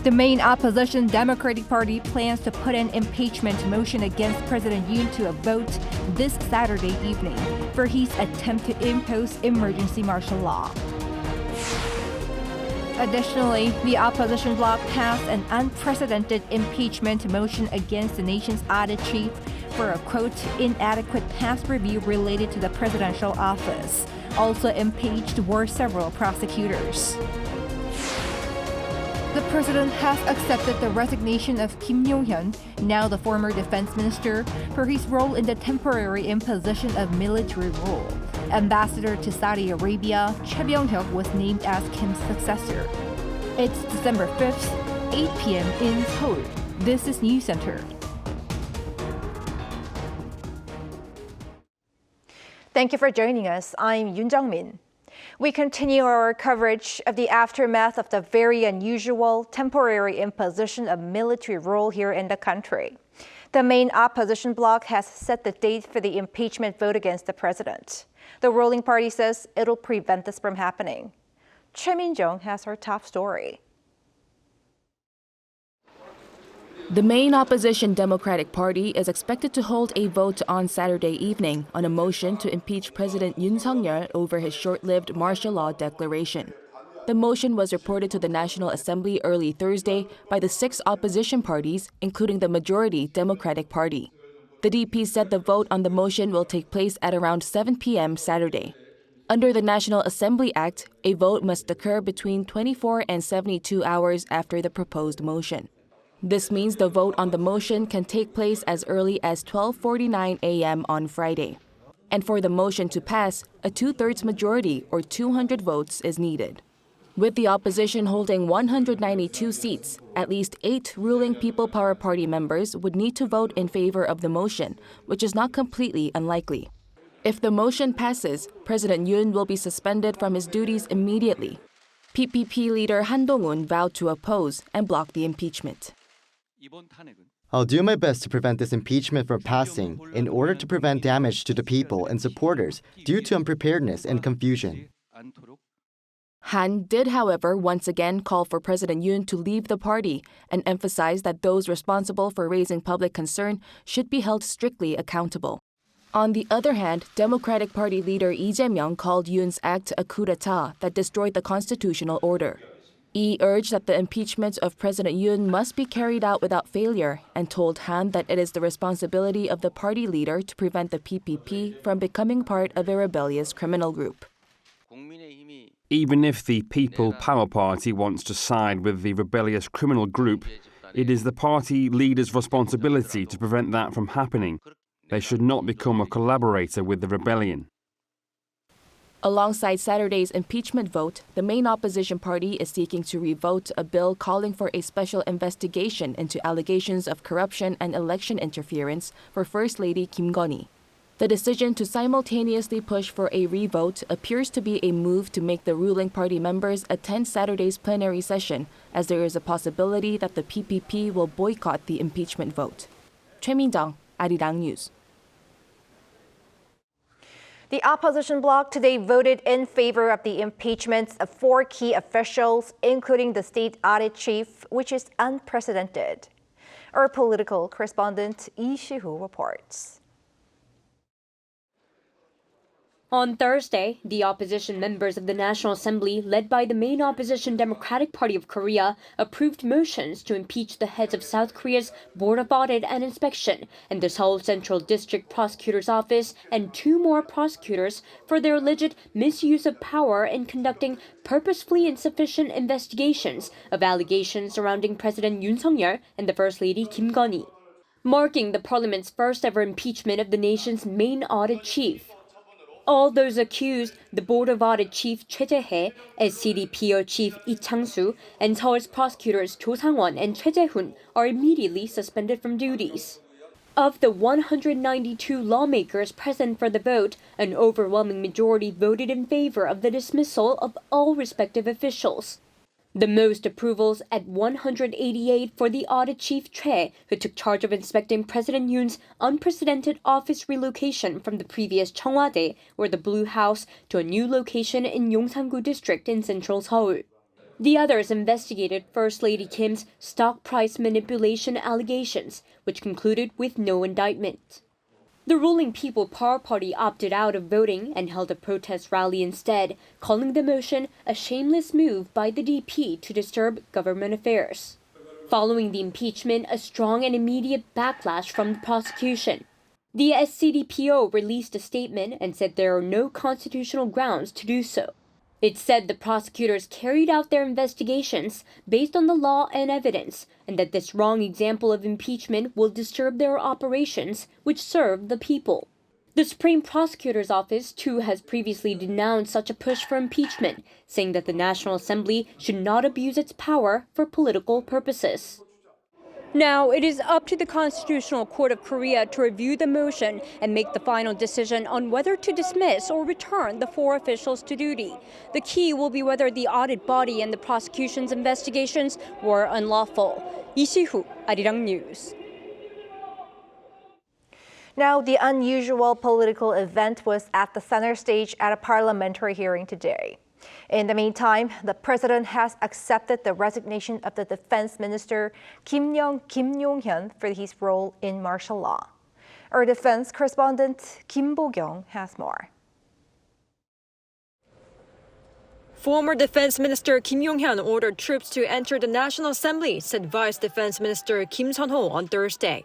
The main opposition Democratic Party plans to put an impeachment motion against President Yoon to a vote this Saturday evening for his attempt to impose emergency martial law. Additionally, the opposition bloc passed an unprecedented impeachment motion against the nation's audit chief for a, quote, inadequate past review related to the presidential office. Also impeached were several prosecutors. The president has accepted the resignation of Kim Yong-hyun, now the former defense minister, for his role in the temporary imposition of military rule. Ambassador to Saudi Arabia, Choi Byung-hyuk was named as Kim's successor. It's December 5th, 8 p.m. in Seoul. This is Newscenter. Thank you for joining us. I'm Yoon Jung-min. We continue our coverage of the aftermath of the very unusual temporary imposition of military rule here in the country. The main opposition bloc has set the date for the impeachment vote against the president. The ruling party says it'll prevent this from happening. Choi Min-jung has our top story. The main opposition Democratic Party is expected to hold a vote on Saturday evening on a motion to impeach President Yoon Suk-yeol over his short-lived martial law declaration. The motion was reported to the National Assembly early Thursday by the 6 opposition parties, including the majority Democratic Party. The DP said the vote on the motion will take place at around 7 p.m. Saturday. Under the National Assembly Act, a vote must occur between 24 and 72 hours after the proposed motion. This means the vote on the motion can take place as early as 12:49 a.m. on Friday. And for the motion to pass, a 2/3 majority or 200 votes is needed. With the opposition holding 192 seats, at least 8 ruling People Power Party members would need to vote in favor of the motion, which is not completely unlikely. If the motion passes, President Yoon will be suspended from his duties immediately. PPP leader Han Dong-un vowed to oppose and block the impeachment. I'll do my best to prevent this impeachment from passing in order to prevent damage to the people and supporters due to unpreparedness and confusion. Han did, however, once again call for President Yoon to leave the party and emphasize that those responsible for raising public concern should be held strictly accountable. On the other hand, Democratic Party leader Lee Jae-myung called Yoon's act a coup d'etat that destroyed the constitutional order. Lee urged that the impeachment of President Yoon must be carried out without failure and told Han that it is the responsibility of the party leader to prevent the PPP from becoming part of a rebellious criminal group. Even if the People Power Party wants to side with the rebellious criminal group, it is the party leader's responsibility to prevent that from happening. They should not become a collaborator with the rebellion. Alongside Saturday's impeachment vote, the main opposition party is seeking to revote a bill calling for a special investigation into allegations of corruption and election interference for First Lady Kim Gon-hee. The decision to simultaneously push for a revote appears to be a move to make the ruling party members attend Saturday's plenary session, as there is a possibility that the PPP will boycott the impeachment vote. Choi Min-jung, Arirang News. The opposition bloc today voted in favor of the impeachments of 4 key officials, including the state audit chief, which is unprecedented. Our political correspondent Lee Si-hoo reports. On Thursday, the opposition members of the National Assembly, led by the main opposition Democratic Party of Korea, approved motions to impeach the heads of South Korea's Board of Audit and Inspection and the Seoul Central District Prosecutor's Office and 2 more prosecutors for their alleged misuse of power in conducting purposefully insufficient investigations of allegations surrounding President Yoon Suk-yeol and the First Lady Kim Gon-hee, marking the parliament's first ever impeachment of the nation's main audit chief. All those accused, the Board of Audit Chief Choi Jae-hae, SCDPO Chief Lee Chang-soo, and Seoul's prosecutors Cho Sang-won and Choi Jae-hoon, are immediately suspended from duties. Of the 192 lawmakers present for the vote, an overwhelming majority voted in favor of the dismissal of all respective officials. The most approvals at 188 for the audit chief Choi, who took charge of inspecting President Yoon's unprecedented office relocation from the previous Cheongwade, or the Blue House, to a new location in Yongsan-gu district in central Seoul. The others investigated First Lady Kim's stock price manipulation allegations, which concluded with no indictment. The ruling People Power Party opted out of voting and held a protest rally instead, calling the motion a shameless move by the DP to disturb government affairs. Following the impeachment, a strong and immediate backlash from the prosecution. The SCDPO released a statement and said there are no constitutional grounds to do so. It said the prosecutors carried out their investigations based on the law and evidence, and that this wrong example of impeachment will disturb their operations, which serve the people. The Supreme Prosecutor's Office, too, has previously denounced such a push for impeachment, saying that the National Assembly should not abuse its power for political purposes. Now, it is up to the Constitutional Court of Korea to review the motion and make the final decision on whether to dismiss or return the 4 officials to duty. The key will be whether the audit body and the prosecution's investigations were unlawful. Lee Si-hu, Arirang News. Now, the unusual political event was at the center stage at a parliamentary hearing today. In the meantime, the president has accepted the resignation of the defense minister Kim Yong-hyun for his role in martial law. Our defense correspondent Kim Bo-kyung has more. Former Defense Minister Kim Yong-hyun ordered troops to enter the National Assembly, said Vice Defense Minister Kim Sun-ho on Thursday.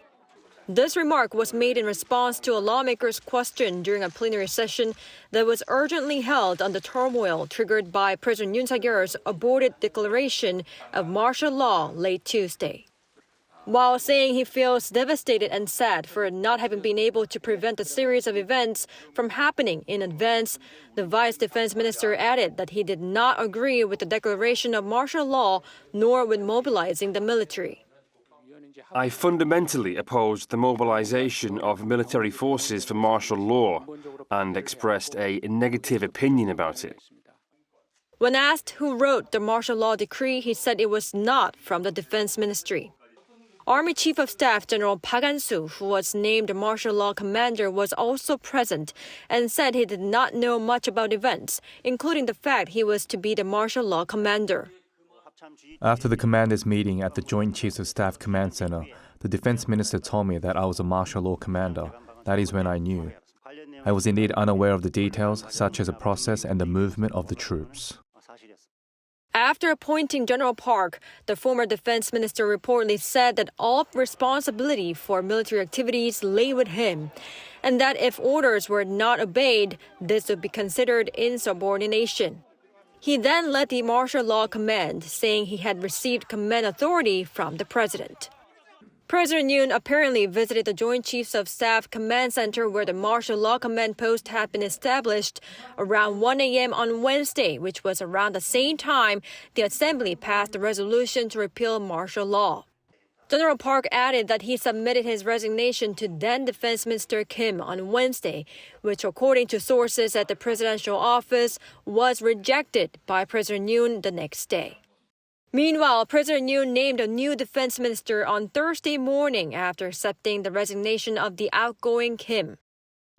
This remark was made in response to a lawmaker's question during a plenary session that was urgently held on the turmoil triggered by President Yoon Suk-yeol's aborted declaration of martial law late Tuesday. While saying he feels devastated and sad for not having been able to prevent a series of events from happening in advance, the Vice Defense Minister added that he did not agree with the declaration of martial law nor with mobilizing the military. I fundamentally opposed the mobilization of military forces for martial law and expressed a negative opinion about it. When asked who wrote the martial law decree, he said it was not from the Defense Ministry. Army Chief of Staff General Park Han-soo, who was named martial law commander, was also present and said he did not know much about events, including the fact he was to be the martial law commander. After the commanders' meeting at the Joint Chiefs of Staff Command Center, the defense minister told me that I was a martial law commander. That is when I knew. I was indeed unaware of the details, such as the process and the movement of the troops. After appointing General Park, the former defense minister reportedly said that all responsibility for military activities lay with him, and that if orders were not obeyed, this would be considered insubordination. He then led the martial law command, saying he had received command authority from the president. President Yoon apparently visited the Joint Chiefs of Staff Command Center where the martial law command post had been established around 1 a.m. on Wednesday, which was around the same time the Assembly passed a resolution to repeal martial law. General Park added that he submitted his resignation to then Defense Minister Kim on Wednesday, which, according to sources at the presidential office, was rejected by President Yoon the next day. Meanwhile, President Yoon named a new defense minister on Thursday morning after accepting the resignation of the outgoing Kim.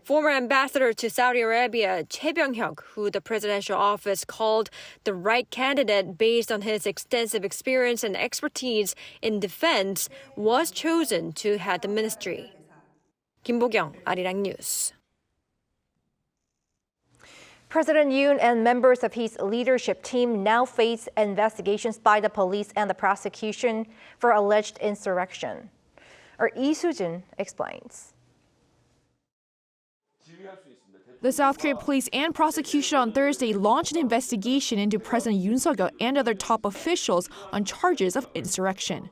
Former ambassador to Saudi Arabia, Choi Byung-hyuk, who the presidential office called the right candidate based on his extensive experience and expertise in defense, was chosen to head the ministry. Kim Bo-kyung, Arirang News. President Yoon and members of his leadership team now face investigations by the police and the prosecution for alleged insurrection. Our Lee Soo-jin explains. The South Korean police and prosecution on Thursday launched an investigation into President Yoon Suk-yeol and other top officials on charges of insurrection.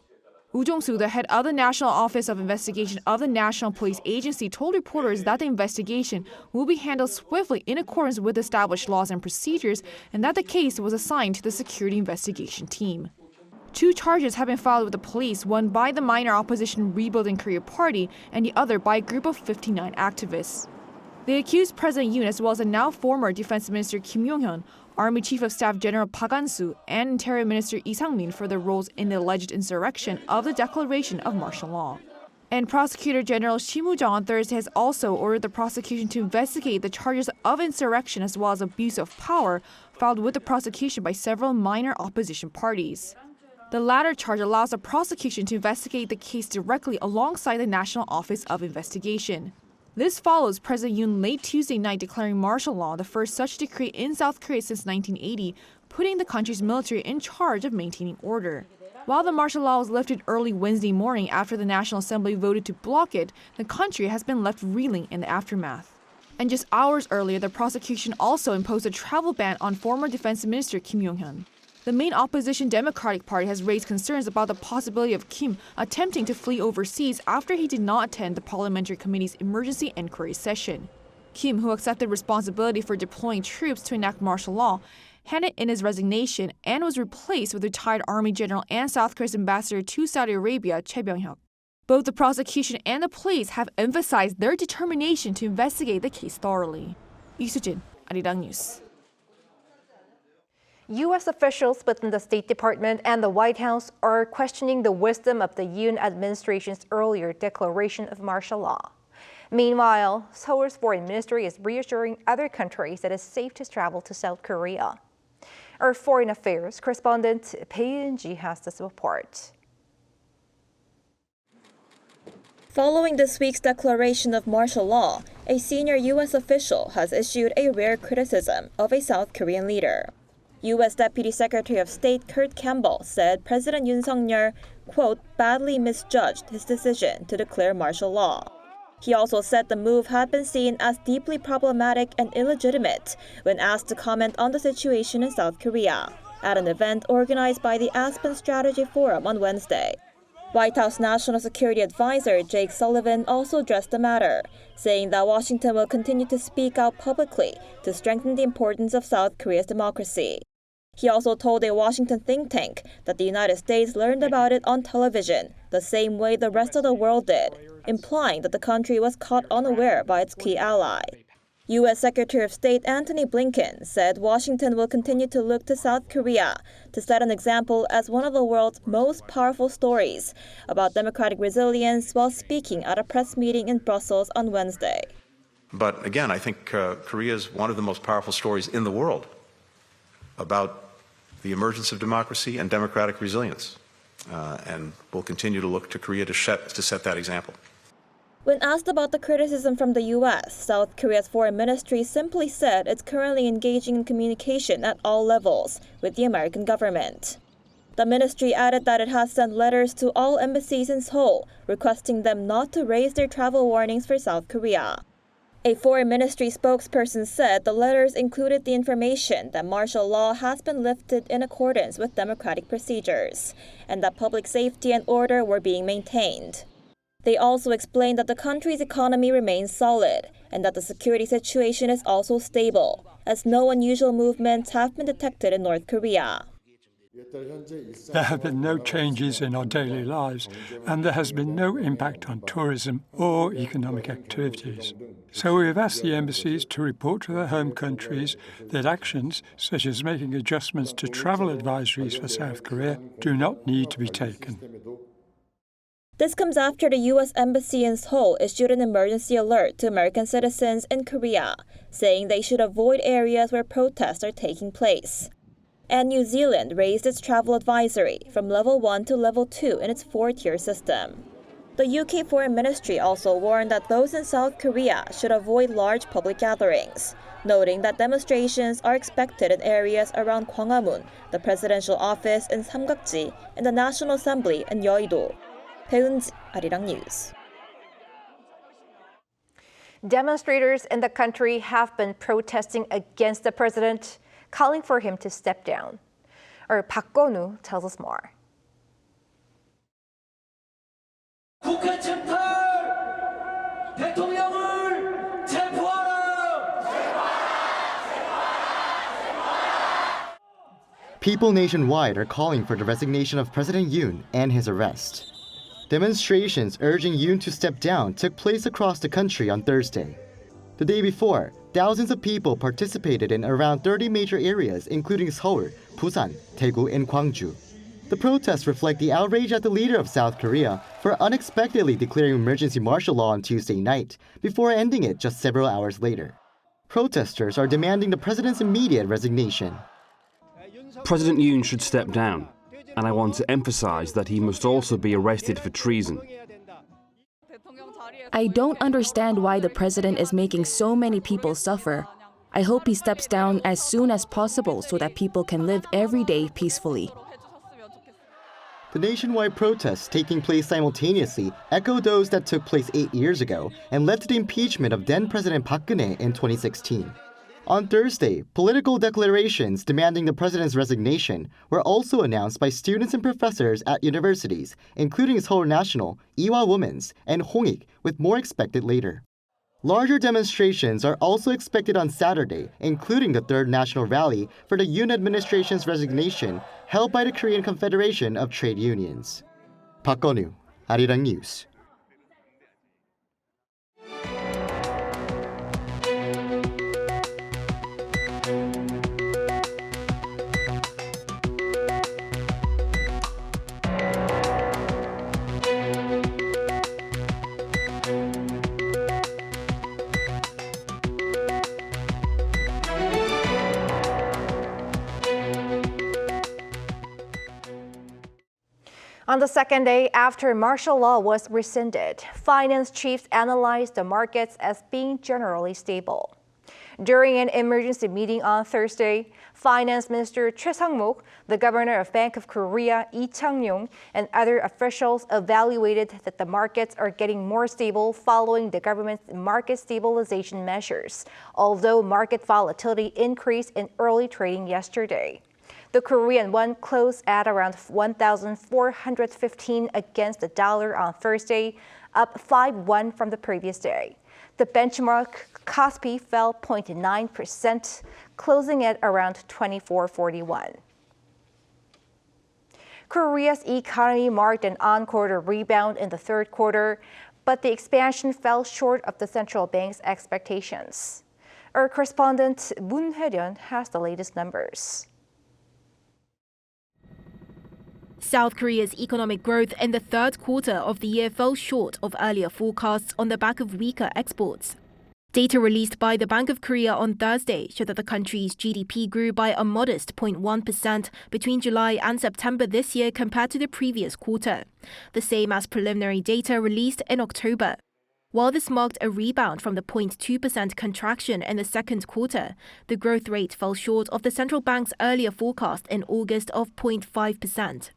Woo Jong-soo, the head of the National Office of Investigation of the National Police Agency, told reporters that the investigation will be handled swiftly in accordance with established laws and procedures, and that the case was assigned to the Security Investigation Team. 2 charges have been filed with the police, one by the minor opposition Rebuilding Korea Party and the other by a group of 59 activists. They accused President Yoon as well as the now former Defense Minister Kim Yong-hyun, Army Chief of Staff General Park Han-soo, and Interior Minister Lee Sang-min for their roles in the alleged insurrection of the declaration of martial law. And Prosecutor General Shim Woo-jung on Thursday has also ordered the prosecution to investigate the charges of insurrection as well as abuse of power filed with the prosecution by several minor opposition parties. The latter charge allows the prosecution to investigate the case directly alongside the National Office of Investigation. This follows President Yoon late Tuesday night declaring martial law, the first such decree in South Korea since 1980, putting the country's military in charge of maintaining order. While the martial law was lifted early Wednesday morning after the National Assembly voted to block it, the country has been left reeling in the aftermath. And just hours earlier, the prosecution also imposed a travel ban on former Defense Minister Kim Yong-hyun. The main opposition Democratic Party has raised concerns about the possibility of Kim attempting to flee overseas after he did not attend the Parliamentary Committee's emergency inquiry session. Kim, who accepted responsibility for deploying troops to enact martial law, handed in his resignation and was replaced with retired Army General and South Korea's ambassador to Saudi Arabia, Choi Byung-hyuk. Both the prosecution and the police have emphasized their determination to investigate the case thoroughly. Lee Soo-jin, Arirang News. U.S. officials within the State Department and the White House are questioning the wisdom of the Yoon administration's earlier declaration of martial law. Meanwhile, Seoul's foreign ministry is reassuring other countries that it's safe to travel to South Korea. Our foreign affairs correspondent Bae Eun-ji has this report. Following this week's declaration of martial law, a senior U.S. official has issued a rare criticism of a South Korean leader. U.S. Deputy Secretary of State Kurt Campbell said President Yoon Suk-yeol, quote, badly misjudged his decision to declare martial law. He also said the move had been seen as deeply problematic and illegitimate when asked to comment on the situation in South Korea at an event organized by the Aspen Strategy Forum on Wednesday. White House National Security Advisor Jake Sullivan also addressed the matter, saying that Washington will continue to speak out publicly to strengthen the importance of South Korea's democracy. He also told a Washington think tank that the United States learned about it on television the same way the rest of the world did, implying that the country was caught unaware by its key ally. U.S. Secretary of State Antony Blinken said Washington will continue to look to South Korea to set an example as one of the world's most powerful stories about democratic resilience while speaking at a press meeting in Brussels on Wednesday. But again, I think Korea is one of the most powerful stories in the world about the emergence of democracy and democratic resilience. And we'll continue to look to Korea to set that example. When asked about the criticism from the U.S., South Korea's foreign ministry simply said it's currently engaging in communication at all levels with the American government. The ministry added that it has sent letters to all embassies in Seoul, requesting them not to raise their travel warnings for South Korea. A foreign ministry spokesperson said the letters included the information that martial law has been lifted in accordance with democratic procedures, and that public safety and order were being maintained. They also explained that the country's economy remains solid and that the security situation is also stable, as no unusual movements have been detected in North Korea. There have been no changes in our daily lives, and there has been no impact on tourism or economic activities. So we have asked the embassies to report to their home countries that actions, such as making adjustments to travel advisories for South Korea, do not need to be taken. This comes after the U.S. Embassy in Seoul issued an emergency alert to American citizens in Korea, saying they should avoid areas where protests are taking place. And New Zealand raised its travel advisory from level 1 to level 2 in its 4-tier system. The UK Foreign Ministry also warned that those in South Korea should avoid large public gatherings, noting that demonstrations are expected in areas around Gwanghwamun, the presidential office in Samgakji, and the National Assembly in Yeouido. Bae Eun-ji, Arirang News. Demonstrators in the country have been protesting against the president, calling for him to step down. Our Park Go-nu tells us more. People nationwide are calling for the resignation of President Yoon and his arrest. Demonstrations urging Yoon to step down took place across the country on Thursday. The day before, thousands of people participated in around 30 major areas including Seoul, Busan, Daegu, and Gwangju. The protests reflect the outrage at the leader of South Korea for unexpectedly declaring emergency martial law on Tuesday night before ending it just several hours later. Protesters are demanding the president's immediate resignation. President Yoon should step down, and I want to emphasize that he must also be arrested for treason. I don't understand why the president is making so many people suffer. I hope he steps down as soon as possible so that people can live every day peacefully. The nationwide protests taking place simultaneously echo those that took place 8 years ago and led to the impeachment of then-President Park Geun-hye in 2016. On Thursday, political declarations demanding the president's resignation were also announced by students and professors at universities, including Seoul National, Ewha Women's, and Hongik, with more expected later. Larger demonstrations are also expected on Saturday, including the third national rally for the Yoon administration's resignation held by the Korean Confederation of Trade Unions. Park Geun-woo, Arirang News. On the second day after martial law was rescinded, finance chiefs analyzed the markets as being generally stable. During an emergency meeting on Thursday, Finance Minister Choi Sang-mok, the Governor of Bank of Korea Lee Chang-yong, and other officials evaluated that the markets are getting more stable following the government's market stabilization measures, although market volatility increased in early trading yesterday. The Korean won closed at around 1,415 against the dollar on Thursday, up 5-1 from the previous day. The benchmark Kospi fell 0.9%, closing at around 24.41. Korea's economy marked an on-quarter rebound in the third quarter, but the expansion fell short of the central bank's expectations. Our correspondent Moon Hye-ryun has the latest numbers. South Korea's economic growth in the third quarter of the year fell short of earlier forecasts on the back of weaker exports. Data released by the Bank of Korea on Thursday showed that the country's GDP grew by a modest 0.1% between July and September this year compared to the previous quarter, the same as preliminary data released in October. While this marked a rebound from the 0.2% contraction in the second quarter, the growth rate fell short of the central bank's earlier forecast in August of 0.5%.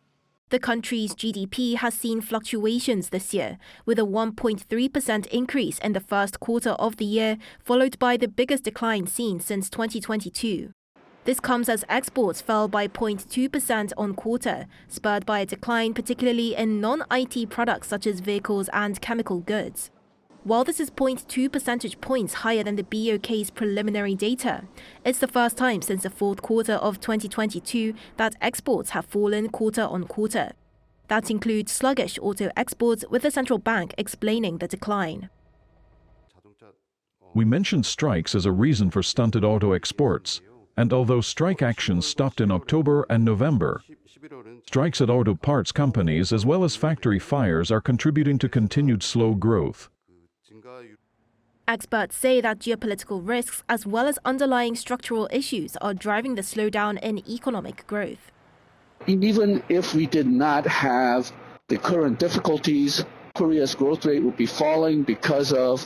The country's GDP has seen fluctuations this year, with a 1.3% increase in the first quarter of the year, followed by the biggest decline seen since 2022. This comes as exports fell by 0.2% on quarter, spurred by a decline particularly in non-IT products such as vehicles and chemical goods. While this is 0.2 percentage points higher than the BOK's preliminary data, it's the first time since the fourth quarter of 2022 that exports have fallen quarter on quarter. That includes sluggish auto exports, with the central bank explaining the decline. We mentioned strikes as a reason for stunted auto exports, and although strike actions stopped in October and November, strikes at auto parts companies as well as factory fires are contributing to continued slow growth. Experts say that geopolitical risks as well as underlying structural issues are driving the slowdown in economic growth. Even if we did not have the current difficulties, Korea's growth rate would be falling because of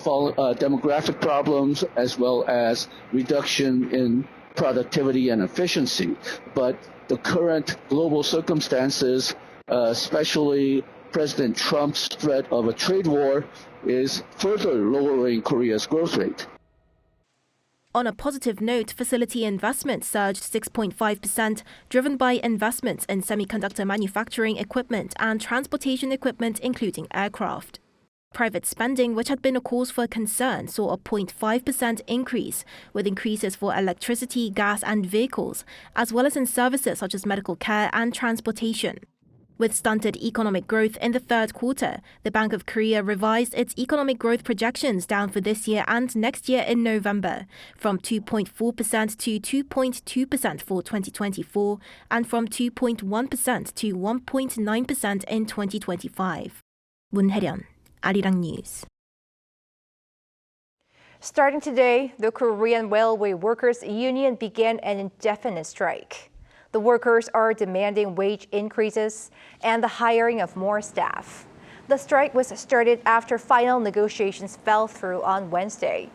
demographic problems as well as reduction in productivity and efficiency. But the current global circumstances, especially President Trump's threat of a trade war, is further lowering Korea's growth rate. On a positive note, facility investment surged 6.5%, driven by investments in semiconductor manufacturing equipment and transportation equipment, including aircraft. Private spending, which had been a cause for concern, saw a 0.5% increase, with increases for electricity, gas and vehicles, as well as in services such as medical care and transportation. With stunted economic growth in the third quarter, the Bank of Korea revised its economic growth projections down for this year and next year in November, from 2.4% to 2.2% for 2024 and from 2.1% to 1.9% in 2025. 문혜련, Arirang News. Starting today, the Korean Railway Workers Union began an indefinite strike. The workers are demanding wage increases and the hiring of more staff. The strike was started after final negotiations fell through on Wednesday.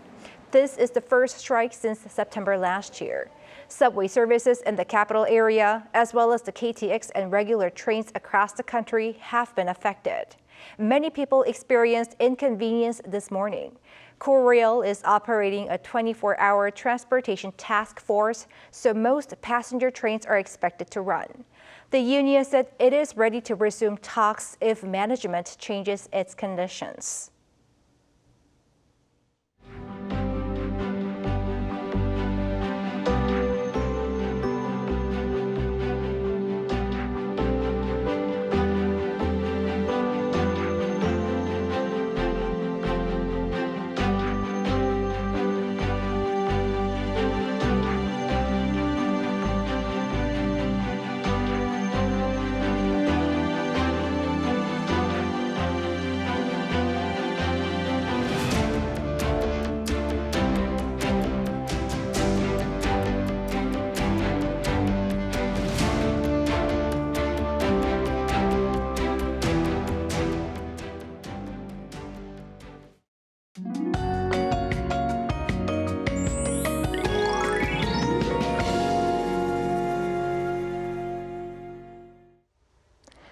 This is the first strike since September last year. Subway services in the capital area, as well as the KTX and regular trains across the country, have been affected. Many people experienced inconvenience this morning. Korail is operating a 24-hour transportation task force, so most passenger trains are expected to run. The union said it is ready to resume talks if management changes its conditions.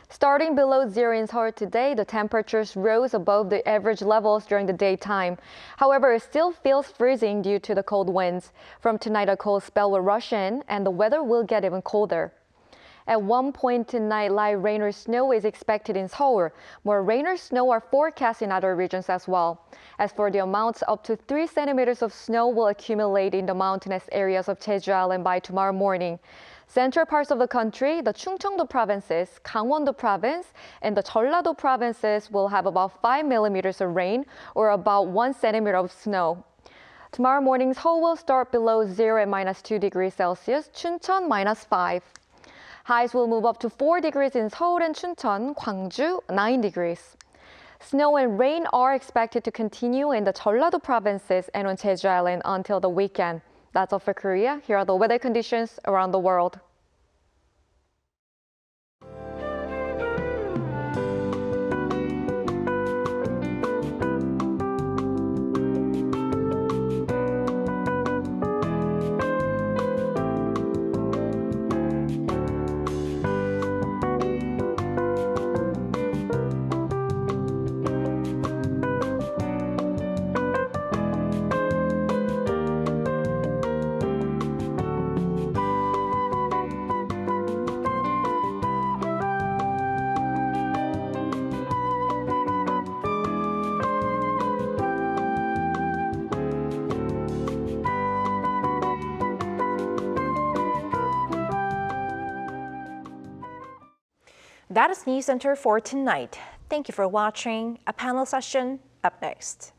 Starting below zero in Seoul today, the temperatures rose above the average levels during the daytime. However, it still feels freezing due to the cold winds. From tonight, a cold spell will rush in, and the weather will get even colder. At one point tonight, light rain or snow is expected in Seoul. More rain or snow are forecast in other regions as well. As for the amounts, up to 3 centimeters of snow will accumulate in the mountainous areas of Jeju Island by tomorrow morning. Central parts of the country, the Chungcheongdo provinces, Gangwon-do province, and the Jeollado provinces will have about 5 millimeters of rain or about 1 centimeter of snow. Tomorrow morning, Seoul will start below zero at -2 degrees Celsius, Chuncheon -5. Highs will move up to 4 degrees in Seoul and Chuncheon, Gwangju 9 degrees. Snow and rain are expected to continue in the Jeollado provinces and on Jeju Island until the weekend. That's all for Korea. Here are the weather conditions around the world. That is Newscenter for tonight. Thank you for watching. A panel session up next.